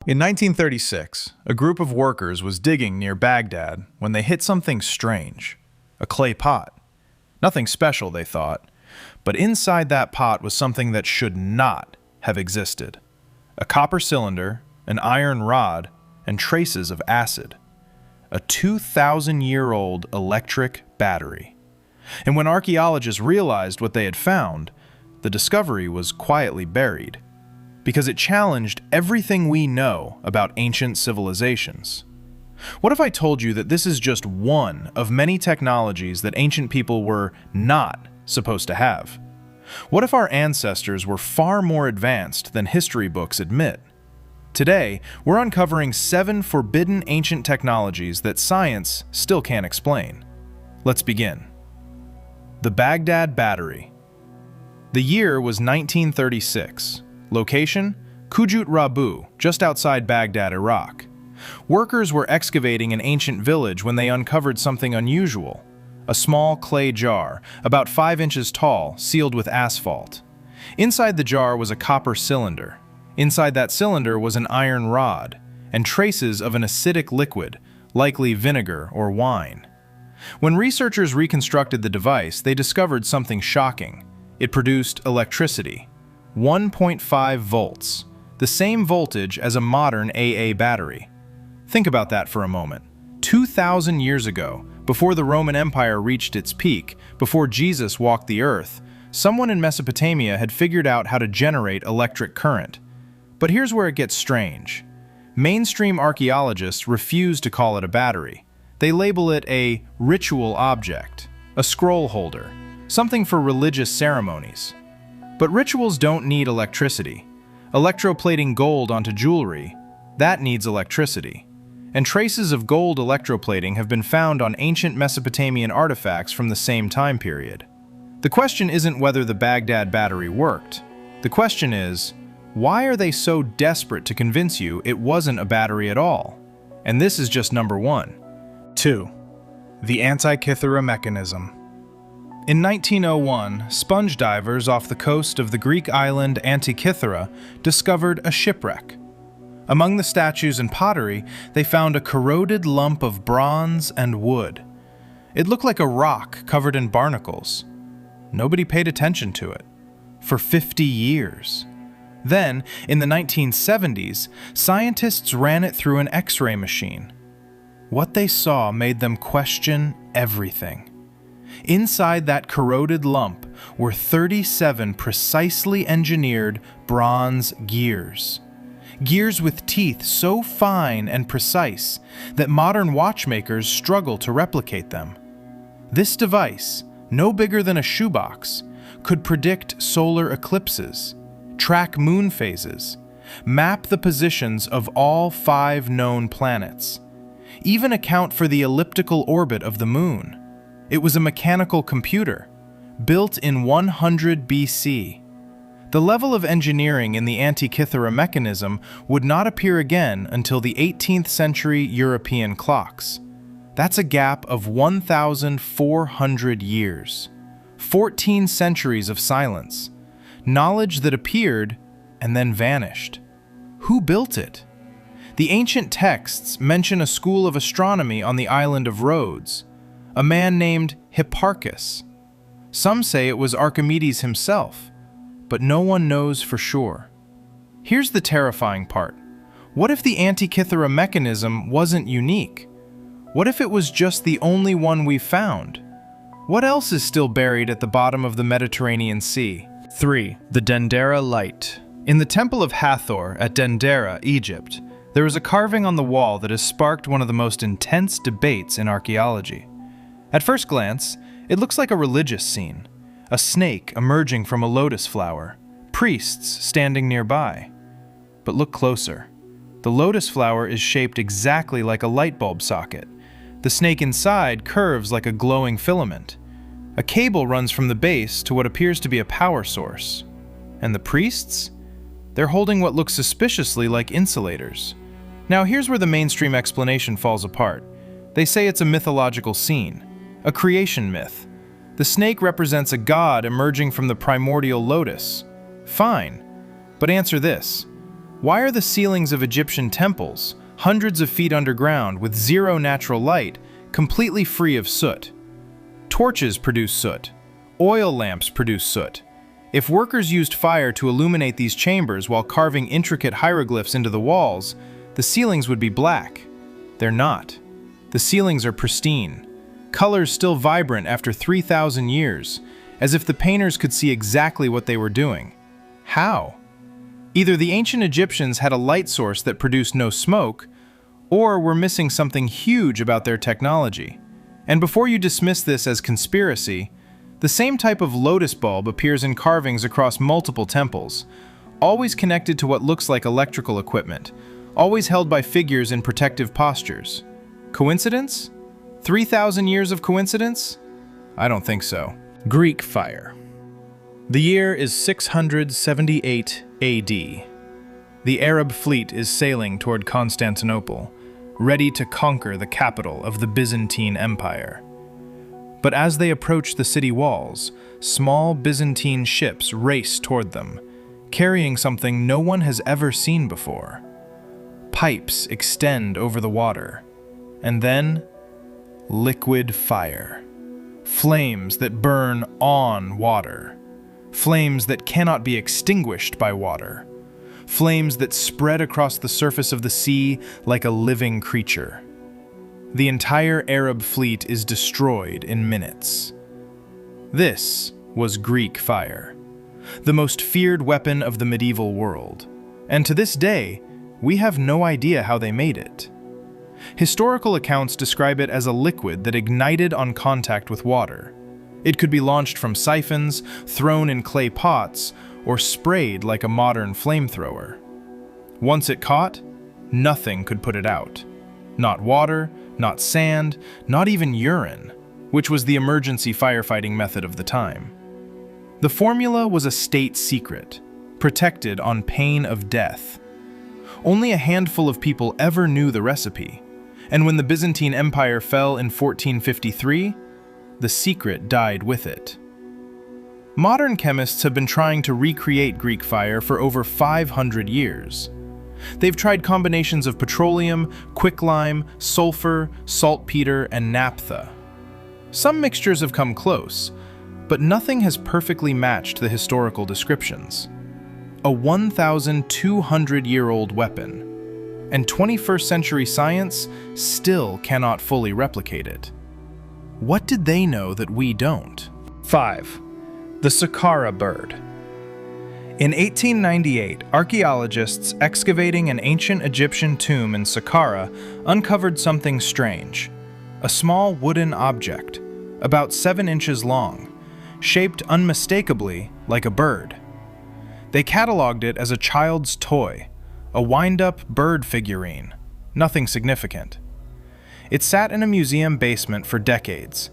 In 1936, a group of workers was digging near Baghdad when they hit something strange. A clay pot. Nothing special, they thought, but inside that pot was something that should not have existed. A copper cylinder, an iron rod, and traces of acid. A 2,000-year-old electric battery. And when archaeologists realized what they had found, the discovery was quietly buried, because it challenged everything we know about ancient civilizations. What if I told you that this is just one of many technologies that ancient people were not supposed to have? What if our ancestors were far more advanced than history books admit? Today, we're uncovering 7 forbidden ancient technologies that science still can't explain. Let's begin. The Baghdad Battery. The year was 1936. Location? Kujut Rabu, just outside Baghdad, Iraq. Workers were excavating an ancient village when they uncovered something unusual. A small clay jar, about 5 inches tall, sealed with asphalt. Inside the jar was a copper cylinder. Inside that cylinder was an iron rod, and traces of an acidic liquid, likely vinegar or wine. When researchers reconstructed the device, they discovered something shocking. It produced electricity. 1.5 volts, the same voltage as a modern AA battery. Think about that for a moment. 2,000 years ago, before the Roman Empire reached its peak, before Jesus walked the earth, someone in Mesopotamia had figured out how to generate electric current. But here's where it gets strange. Mainstream archaeologists refuse to call it a battery. They label it a ritual object, a scroll holder, something for religious ceremonies. But rituals don't need electricity. Electroplating gold onto jewelry, that needs electricity. And traces of gold electroplating have been found on ancient Mesopotamian artifacts from the same time period. The question isn't whether the Baghdad Battery worked. The question is, why are they so desperate to convince you it wasn't a battery at all? And this is just number 1. 2. The Antikythera Mechanism. In 1901, sponge divers off the coast of the Greek island Antikythera discovered a shipwreck. Among the statues and pottery, they found a corroded lump of bronze and wood. It looked like a rock covered in barnacles. Nobody paid attention to it. For 50 years. Then, in the 1970s, scientists ran it through an X-ray machine. What they saw made them question everything. Inside that corroded lump were 37 precisely engineered bronze gears. Gears with teeth so fine and precise that modern watchmakers struggle to replicate them. This device, no bigger than a shoebox, could predict solar eclipses, track moon phases, map the positions of all 5 known planets, even account for the elliptical orbit of the moon. It was a mechanical computer, built in 100 BC. The level of engineering in the Antikythera mechanism would not appear again until the 18th century European clocks. That's a gap of 1,400 years. 14 centuries of silence. Knowledge that appeared and then vanished. Who built it? The ancient texts mention a school of astronomy on the island of Rhodes. A man named Hipparchus. Some say it was Archimedes himself, but no one knows for sure. Here's the terrifying part. What if the Antikythera mechanism wasn't unique? What if it was just the only one we've found? What else is still buried at the bottom of the Mediterranean Sea? 3. The Dendera Light. In the Temple of Hathor at Dendera, Egypt, there is a carving on the wall that has sparked one of the most intense debates in archaeology. At first glance, it looks like a religious scene. A snake emerging from a lotus flower, priests standing nearby. But look closer. The lotus flower is shaped exactly like a light bulb socket. The snake inside curves like a glowing filament. A cable runs from the base to what appears to be a power source. And the priests? They're holding what looks suspiciously like insulators. Now here's where the mainstream explanation falls apart. They say it's a mythological scene. A creation myth. The snake represents a god emerging from the primordial lotus. Fine, but answer this. Why are the ceilings of Egyptian temples, hundreds of feet underground with zero natural light, completely free of soot? Torches produce soot. Oil lamps produce soot. If workers used fire to illuminate these chambers while carving intricate hieroglyphs into the walls, the ceilings would be black. They're not. The ceilings are pristine. Colors still vibrant after 3,000 years, as if the painters could see exactly what they were doing. How? Either the ancient Egyptians had a light source that produced no smoke, or were missing something huge about their technology. And before you dismiss this as conspiracy, the same type of lotus bulb appears in carvings across multiple temples, always connected to what looks like electrical equipment, always held by figures in protective postures. Coincidence? 3,000 years of coincidence? I don't think so. Greek fire. The year is 678 AD. The Arab fleet is sailing toward Constantinople, ready to conquer the capital of the Byzantine Empire. But as they approach the city walls, small Byzantine ships race toward them, carrying something no one has ever seen before. Pipes extend over the water, and then liquid fire. Flames that burn on water. Flames that cannot be extinguished by water. Flames that spread across the surface of the sea like a living creature. The entire Arab fleet is destroyed in minutes. This was Greek fire, the most feared weapon of the medieval world, and to this day, we have no idea how they made it. Historical accounts describe it as a liquid that ignited on contact with water. It could be launched from siphons, thrown in clay pots, or sprayed like a modern flamethrower. Once it caught, nothing could put it out. Not water, not sand, not even urine, which was the emergency firefighting method of the time. The formula was a state secret, protected on pain of death. Only a handful of people ever knew the recipe, and when the Byzantine Empire fell in 1453, the secret died with it. Modern chemists have been trying to recreate Greek fire for over 500 years. They've tried combinations of petroleum, quicklime, sulfur, saltpeter, and naphtha. Some mixtures have come close, but nothing has perfectly matched the historical descriptions. A 1,200-year-old weapon, and 21st century science still cannot fully replicate it. What did they know that we don't? 5. The Saqqara bird. In 1898, archaeologists excavating an ancient Egyptian tomb in Saqqara uncovered something strange. A small wooden object, about 7 inches long, shaped unmistakably like a bird. They cataloged it as a child's toy, a wind-up bird figurine, nothing significant. It sat in a museum basement for decades.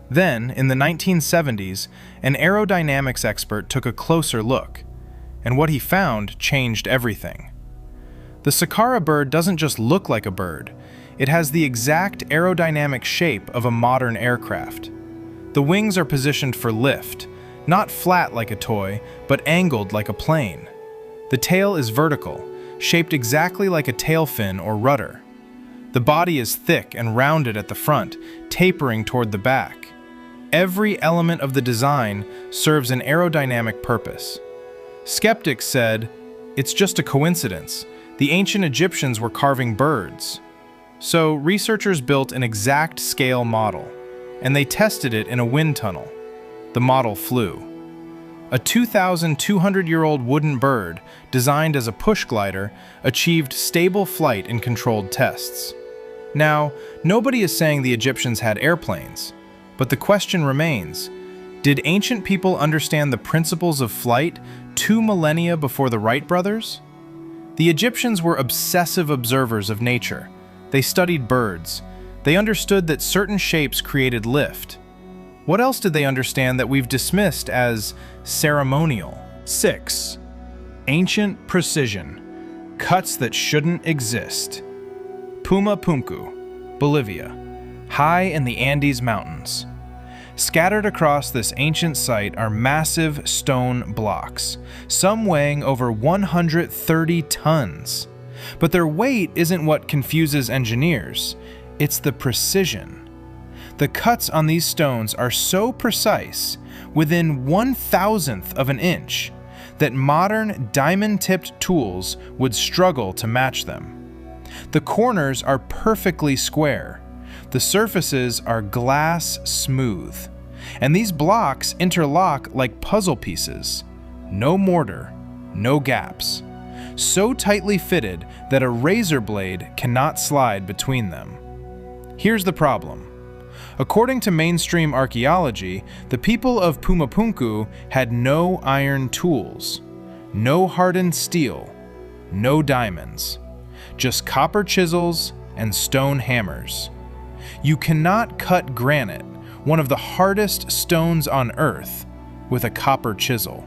Then, in the 1970s, an aerodynamics expert took a closer look, and what he found changed everything. The Saqqara bird doesn't just look like a bird, it has the exact aerodynamic shape of a modern aircraft. The wings are positioned for lift, not flat like a toy, but angled like a plane. The tail is vertical, shaped exactly like a tail fin or rudder. The body is thick and rounded at the front, tapering toward the back. Every element of the design serves an aerodynamic purpose. Skeptics said, "It's just a coincidence. The ancient Egyptians were carving birds." So researchers built an exact scale model, and they tested it in a wind tunnel. The model flew. A 2,200-year-old wooden bird, designed as a push glider, achieved stable flight in controlled tests. Now, nobody is saying the Egyptians had airplanes, but the question remains, did ancient people understand the principles of flight 2 millennia before the Wright brothers? The Egyptians were obsessive observers of nature. They studied birds. They understood that certain shapes created lift. What else did they understand that we've dismissed as ceremonial? 6. Ancient precision. Cuts that shouldn't exist. Puma Punku, Bolivia, high in the Andes Mountains. Scattered across this ancient site are massive stone blocks, some weighing over 130 tons. But their weight isn't what confuses engineers, it's the precision. The cuts on these stones are so precise, within 1/1000th of an inch, that modern diamond-tipped tools would struggle to match them. The corners are perfectly square. The surfaces are glass smooth, and these blocks interlock like puzzle pieces. No mortar, no gaps. So tightly fitted that a razor blade cannot slide between them. Here's the problem. According to mainstream archaeology, the people of Pumapunku had no iron tools, no hardened steel, no diamonds, just copper chisels and stone hammers. You cannot cut granite, one of the hardest stones on Earth, with a copper chisel.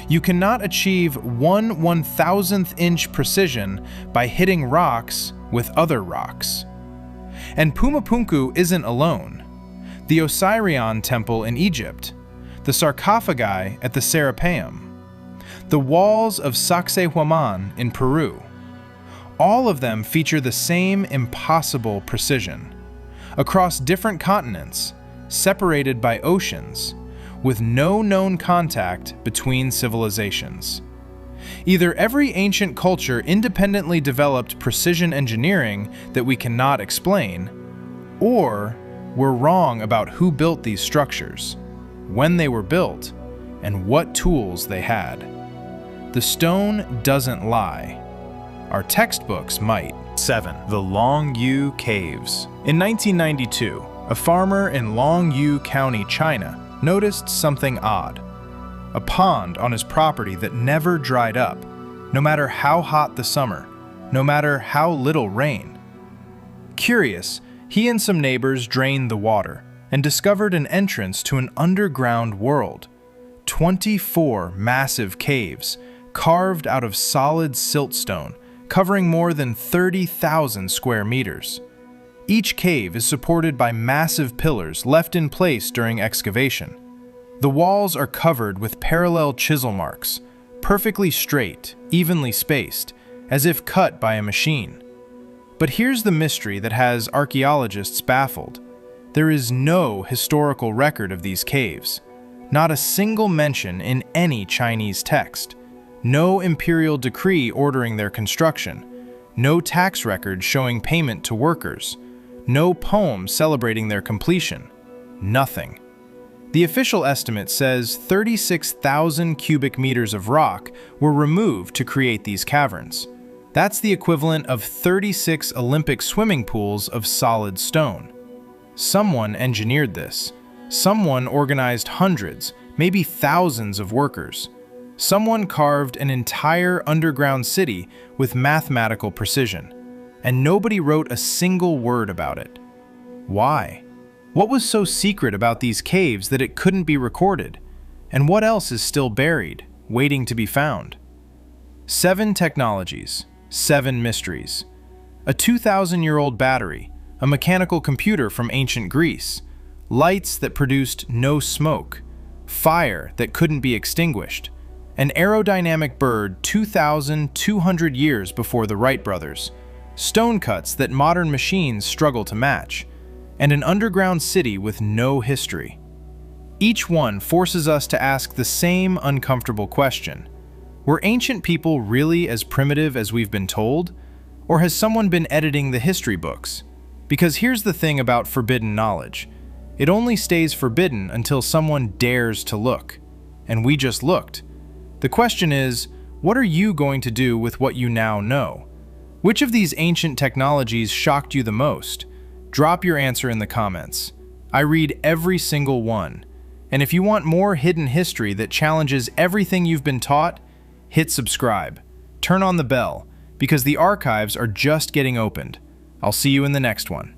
You cannot achieve 1/1000th inch precision by hitting rocks with other rocks. And Pumapunku isn't alone. The Osirion Temple in Egypt, the sarcophagi at the Serapeum, the walls of Sacsayhuaman in Peru, all of them feature the same impossible precision. Across different continents, separated by oceans, with no known contact between civilizations. Either every ancient culture independently developed precision engineering that we cannot explain, or we're wrong about who built these structures, when they were built, and what tools they had. The stone doesn't lie. Our textbooks might. 7. The Longyu Caves. In 1992, a farmer in Longyu County, China, noticed something odd. A pond on his property that never dried up, no matter how hot the summer, no matter how little rain. Curious, he and some neighbors drained the water and discovered an entrance to an underground world. 24 massive caves, carved out of solid siltstone, covering more than 30,000 square meters. Each cave is supported by massive pillars left in place during excavation. The walls are covered with parallel chisel marks, perfectly straight, evenly spaced, as if cut by a machine. But here's the mystery that has archaeologists baffled. There is no historical record of these caves, not a single mention in any Chinese text. No imperial decree ordering their construction, no tax record showing payment to workers, no poem celebrating their completion, nothing. The official estimate says 36,000 cubic meters of rock were removed to create these caverns. That's the equivalent of 36 Olympic swimming pools of solid stone. Someone engineered this. Someone organized hundreds, maybe thousands of workers. Someone carved an entire underground city with mathematical precision, and nobody wrote a single word about it. Why? What was so secret about these caves that it couldn't be recorded? And what else is still buried, waiting to be found? 7 technologies, 7 mysteries. A 2,000-year-old battery, a mechanical computer from ancient Greece, lights that produced no smoke, fire that couldn't be extinguished, an aerodynamic bird 2,200 years before the Wright brothers, stone cuts that modern machines struggle to match, and an underground city with no history. Each one forces us to ask the same uncomfortable question. Were ancient people really as primitive as we've been told? Or has someone been editing the history books? Because here's the thing about forbidden knowledge. It only stays forbidden until someone dares to look. And we just looked. The question is, what are you going to do with what you now know? Which of these ancient technologies shocked you the most? Drop your answer in the comments. I read every single one. And if you want more hidden history that challenges everything you've been taught, hit subscribe. Turn on the bell, because the archives are just getting opened. I'll see you in the next one.